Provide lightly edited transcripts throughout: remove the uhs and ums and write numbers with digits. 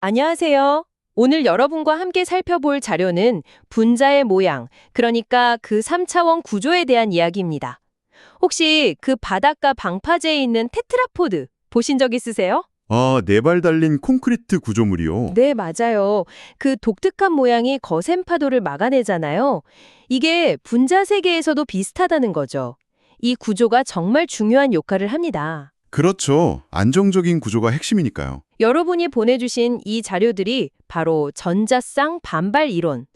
안녕하세요. 오늘 여러분과 함께 살펴볼 자료는 분자의 모양, 그러니까 그 3차원 구조에 대한 이야기입니다. 혹시 그 바닷가 방파제에 있는 테트라포드 보신 적 있으세요? 아, 네 발 달린 콘크리트 구조물이요. 네, 맞아요. 그 독특한 모양이 거센 파도를 막아내잖아요. 이게 분자 세계에서도 비슷하다는 거죠. 이 구조가 정말 중요한 역할을 합니다. 그렇죠. 안정적인 구조가 핵심이니까요. 여러분이 보내주신 이 자료들이 바로 전자쌍 반발 이론,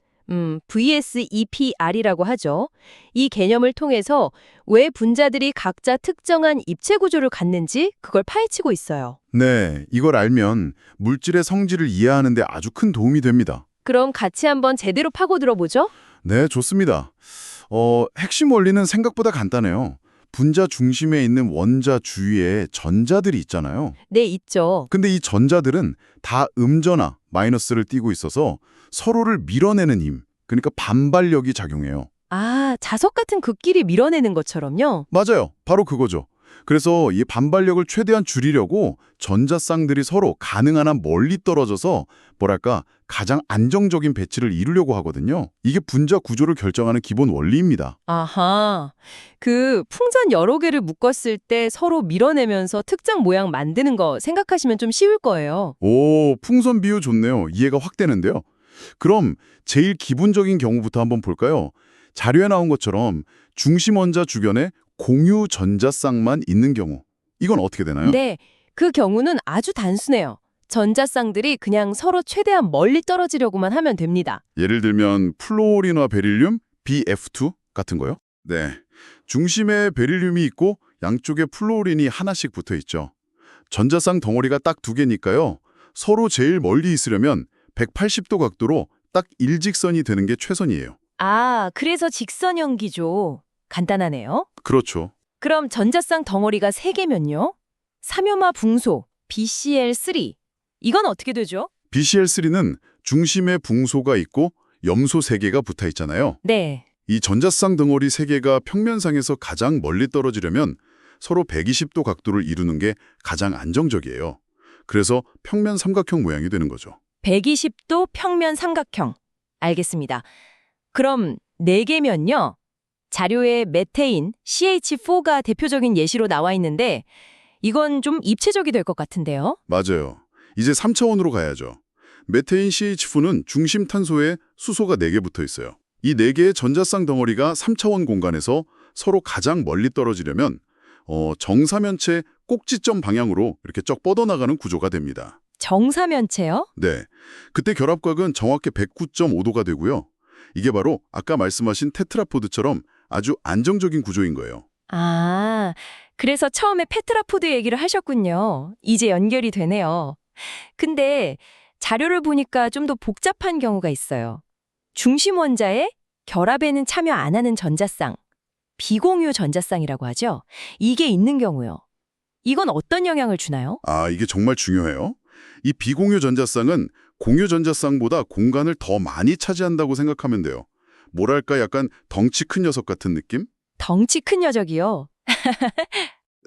VSEPR이라고 하죠. 이 개념을 통해서 왜 분자들이 각자 특정한 입체 구조를 갖는지 그걸 파헤치고 있어요. 네, 이걸 알면 물질의 성질을 이해하는 데 아주 큰 도움이 됩니다. 그럼 같이 한번 제대로 파고들어 보죠? 네, 좋습니다. 핵심 원리는 생각보다 간단해요. 분자 중심에 있는 원자 주위에 전자들이 있잖아요. 네, 있죠. 근데 이 전자들은 다 음전하, 마이너스를 띠고 있어서 서로를 밀어내는 힘, 그러니까 반발력이 작용해요. 아, 자석 같은 극끼리 밀어내는 것처럼요? 맞아요. 바로 그거죠. 그래서 이 반발력을 최대한 줄이려고 전자쌍들이 서로 가능한 한 멀리 떨어져서 뭐랄까 가장 안정적인 배치를 이루려고 하거든요. 이게 분자 구조를 결정하는 기본 원리입니다. 아하. 그 풍선 여러 개를 묶었을 때 서로 밀어내면서 특정 모양 만드는 거 생각하시면 좀 쉬울 거예요. 오, 풍선 비유 좋네요. 이해가 확 되는데요. 그럼 제일 기본적인 경우부터 한번 볼까요? 자료에 나온 것처럼 중심 원자 주변에 공유 전자쌍만 있는 경우. 이건 어떻게 되나요? 네, 그 경우는 아주 단순해요. 전자쌍들이 그냥 서로 최대한 멀리 떨어지려고만 하면 됩니다. 예를 들면 플로린과 베릴륨, BF2 같은 거요? 네. 중심에 베릴륨이 있고 양쪽에 플로린이 하나씩 붙어 있죠. 전자쌍 덩어리가 딱 두 개니까요. 서로 제일 멀리 있으려면 180도 각도로 딱 일직선이 되는 게 최선이에요. 아, 그래서 직선형 기조. 간단하네요. 그렇죠. 그럼 전자쌍 덩어리가 3개면요? 삼요마 붕소, BCl3. 이건 어떻게 되죠? BCl3는 중심에 붕소가 있고 염소 3개가 붙어 있잖아요. 네. 이 전자쌍 덩어리 3개가 평면상에서 가장 멀리 떨어지려면 서로 120도 각도를 이루는 게 가장 안정적이에요. 그래서 평면 삼각형 모양이 되는 거죠. 120도 평면 삼각형. 알겠습니다. 그럼 4개면요? 자료에 메테인, CH4가 대표적인 예시로 나와 있는데 이건 좀 입체적이 될 것 같은데요? 맞아요. 이제 3차원으로 가야죠. 메테인 CH4는 중심 탄소에 수소가 4개 붙어 있어요. 이 4개의 전자쌍 덩어리가 3차원 공간에서 서로 가장 멀리 떨어지려면 정사면체 꼭지점 방향으로 이렇게 쩍 뻗어나가는 구조가 됩니다. 정사면체요? 네. 그때 결합각은 정확히 109.5도가 되고요. 이게 바로 아까 말씀하신 테트라포드처럼 아주 안정적인 구조인 거예요. 아, 그래서 처음에 페트라포드 얘기를 하셨군요. 이제 연결이 되네요. 근데 자료를 보니까 좀 더 복잡한 경우가 있어요. 중심 원자에 결합에는 참여 안 하는 전자쌍, 비공유 전자쌍이라고 하죠. 이게 있는 경우요. 이건 어떤 영향을 주나요? 아, 이게 정말 중요해요. 이 비공유 전자쌍은 공유 전자쌍보다 공간을 더 많이 차지한다고 생각하면 돼요. 뭐랄까 약간 덩치 큰 녀석 같은 느낌? 덩치 큰 녀석이요.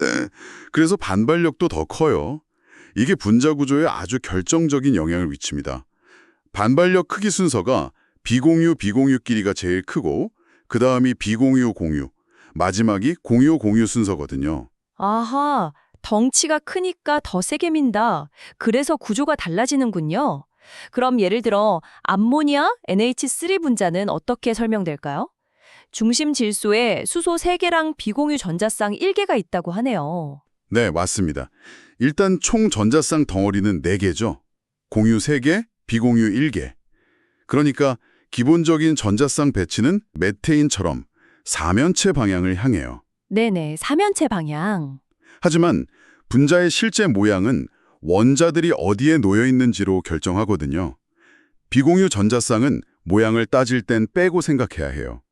네. 그래서 반발력도 더 커요. 이게 분자 구조에 아주 결정적인 영향을 미칩니다. 반발력 크기 순서가 비공유 끼리가 제일 크고 그 다음이 비공유 공유, 마지막이 공유 순서거든요. 아하, 덩치가 크니까 더 세게 민다. 그래서 구조가 달라지는군요. 그럼 예를 들어 암모니아 NH3 분자는 어떻게 설명될까요? 중심 질소에 수소 3개랑 비공유 전자쌍 1개가 있다고 하네요. 네, 맞습니다. 일단 총 전자쌍 덩어리는 4개죠. 공유 3개, 비공유 1개. 그러니까 기본적인 전자쌍 배치는 메테인처럼 사면체 방향을 향해요. 네네, 사면체 방향. 하지만 분자의 실제 모양은 원자들이 어디에 놓여 있는지로 결정하거든요. 비공유 전자쌍은 모양을 따질 땐 빼고 생각해야 해요.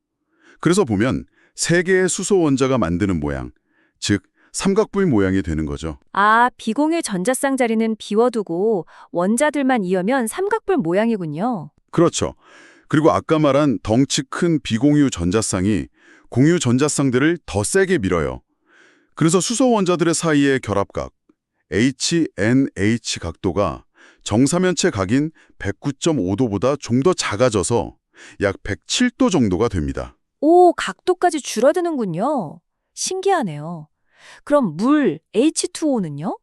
그래서 보면 3개의 수소 원자가 만드는 모양, 즉 삼각부의 모양이 되는 거죠. 아, 비공유 전자쌍 자리는 비워두고 원자들만 이으면 삼각뿔 모양이군요. 그렇죠. 그리고 아까 말한 덩치 큰 비공유 전자쌍이 공유 전자쌍들을 더 세게 밀어요. 그래서 수소 원자들의 사이의 결합각, HNH 각도가 정사면체 각인 109.5도보다 좀 더 작아져서 약 107도 정도가 됩니다. 오, 각도까지 줄어드는군요. 신기하네요. 그럼 물, H2O는요?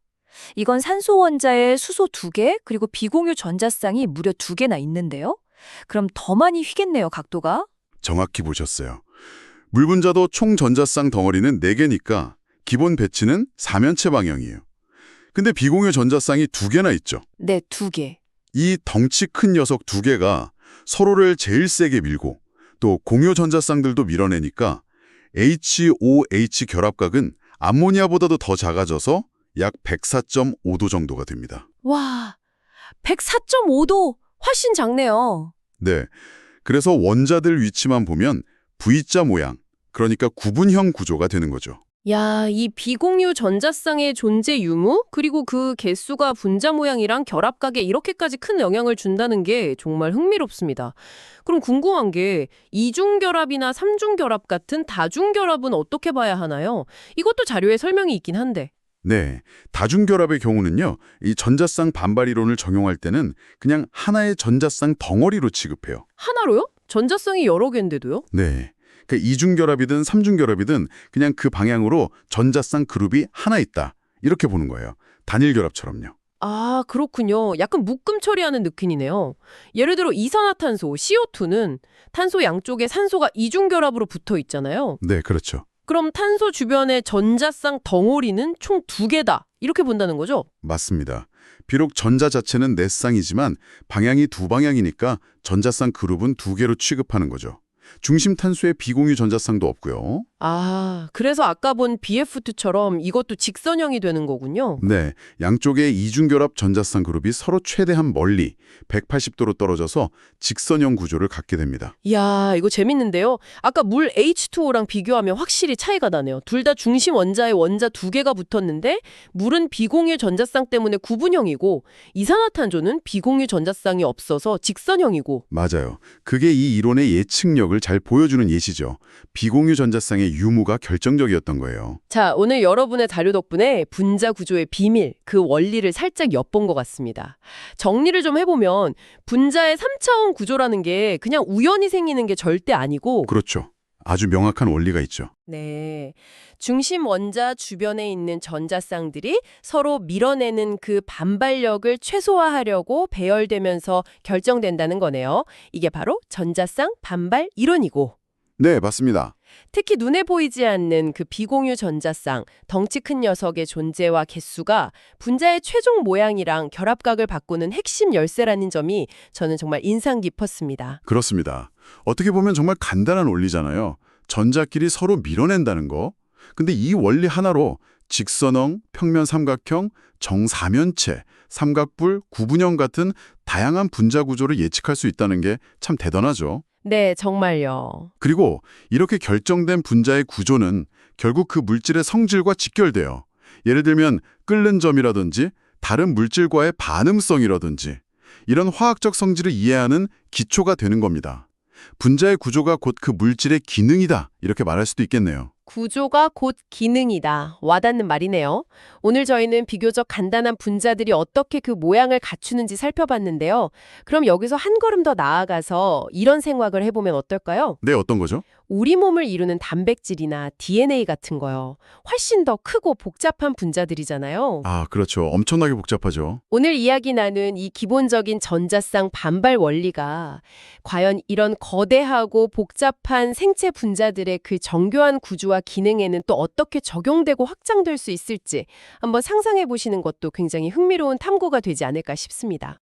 이건 산소 원자에 수소 2개, 그리고 비공유 전자쌍이 무려 2개나 있는데요? 그럼 더 많이 휘겠네요, 각도가? 정확히 보셨어요. 물 분자도 총 전자쌍 덩어리는 4개니까 기본 배치는 사면체 방향이에요. 근데 비공유 전자쌍이 2개나 있죠. 네, 2개. 이 덩치 큰 녀석 2개가 서로를 제일 세게 밀고 또 공유 전자쌍들도 밀어내니까 HOH 결합각은 암모니아보다도 더 작아져서 약 104.5도 정도가 됩니다. 와, 104.5도! 훨씬 작네요. 네, 그래서 원자들 위치만 보면 V자 모양, 그러니까 구분형 구조가 되는 거죠. 야, 이 비공유 전자쌍의 존재 유무, 그리고 그 개수가 분자 모양이랑 결합각에 이렇게까지 큰 영향을 준다는 게 정말 흥미롭습니다. 그럼 궁금한 게 이중결합이나 삼중결합 같은 다중결합은 어떻게 봐야 하나요? 이것도 자료에 설명이 있긴 한데. 네, 다중결합의 경우는요, 이 전자쌍 반발 이론을 적용할 때는 그냥 하나의 전자쌍 덩어리로 취급해요. 하나로요? 전자쌍이 여러 개인데도요? 네, 그러니까 이중결합이든 삼중결합이든 그냥 그 방향으로 전자쌍 그룹이 하나 있다, 이렇게 보는 거예요. 단일결합처럼요. 아, 그렇군요. 약간 묶음 처리하는 느낌이네요. 예를 들어 이산화탄소, CO2는 탄소 양쪽에 산소가 이중결합으로 붙어 있잖아요. 네, 그렇죠. 그럼 탄소 주변의 전자쌍 덩어리는 총 2개다. 이렇게 본다는 거죠? 맞습니다. 비록 전자 자체는 네 쌍이지만 방향이 두 방향이니까 전자쌍 그룹은 2개로 취급하는 거죠. 중심 탄소에 비공유 전자쌍도 없고요. 아, 그래서 아까 본 BF2처럼 이것도 직선형이 되는 거군요. 네, 양쪽의 이중결합 전자쌍 그룹이 서로 최대한 멀리 180도로 떨어져서 직선형 구조를 갖게 됩니다. 이야, 이거 재밌는데요. 아까 물 H2O랑 비교하면 확실히 차이가 나네요. 둘 다 중심 원자에 원자 2개가 붙었는데 물은 비공유 전자쌍 때문에 구분형이고 이산화탄소는 비공유 전자쌍이 없어서 직선형이고. 맞아요. 그게 이 이론의 예측력을 잘 보여주는 예시죠. 비공유 전자쌍의 유무가 결정적이었던 거예요. 자, 오늘 여러분의 자료 덕분에 분자 구조의 비밀, 그 원리를 살짝 엿본 것 같습니다. 정리를 좀 해보면 분자의 3차원 구조라는 게 그냥 우연히 생기는 게 절대 아니고 그렇죠. 아주 명확한 원리가 있죠. 네. 중심 원자 주변에 있는 전자쌍들이 서로 밀어내는 그 반발력을 최소화하려고 배열되면서 결정된다는 거네요. 이게 바로 전자쌍 반발 이론이고. 네, 맞습니다. 특히 눈에 보이지 않는 그 비공유 전자쌍, 덩치 큰 녀석의 존재와 개수가 분자의 최종 모양이랑 결합각을 바꾸는 핵심 열쇠라는 점이 저는 정말 인상 깊었습니다. 그렇습니다. 어떻게 보면 정말 간단한 원리잖아요. 전자끼리 서로 밀어낸다는 거. 근데 이 원리 하나로 직선형, 평면 삼각형, 정사면체, 삼각불, 구분형 같은 다양한 분자 구조를 예측할 수 있다는 게 참 대단하죠. 네, 정말요. 그리고 이렇게 결정된 분자의 구조는 결국 그 물질의 성질과 직결돼요. 예를 들면 끓는 점이라든지 다른 물질과의 반응성이라든지 이런 화학적 성질을 이해하는 기초가 되는 겁니다. 분자의 구조가 곧 그 물질의 기능이다, 이렇게 말할 수도 있겠네요. 구조가 곧 기능이다. 와닿는 말이네요. 오늘 저희는 비교적 간단한 분자들이 어떻게 그 모양을 갖추는지 살펴봤는데요. 그럼 여기서 한 걸음 더 나아가서 이런 생각을 해보면 어떨까요? 네, 어떤 거죠? 우리 몸을 이루는 단백질이나 DNA 같은 거요. 훨씬 더 크고 복잡한 분자들이잖아요. 아, 그렇죠. 엄청나게 복잡하죠. 오늘 이야기 나눈 이 기본적인 전자쌍 반발 원리가 과연 이런 거대하고 복잡한 생체 분자들의 그 정교한 구조와 기능에는 또 어떻게 적용되고 확장될 수 있을지 한번 상상해 보시는 것도 굉장히 흥미로운 탐구가 되지 않을까 싶습니다.